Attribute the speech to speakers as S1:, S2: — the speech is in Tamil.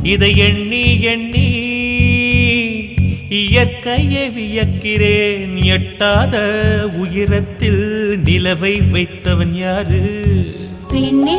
S1: இதை எண்ணி எண்ணி இயற்கையை வியக்கிறேன். எட்டாத உயரத்தில் நிலவை வைத்தவன் யாரு?
S2: பெண்ணே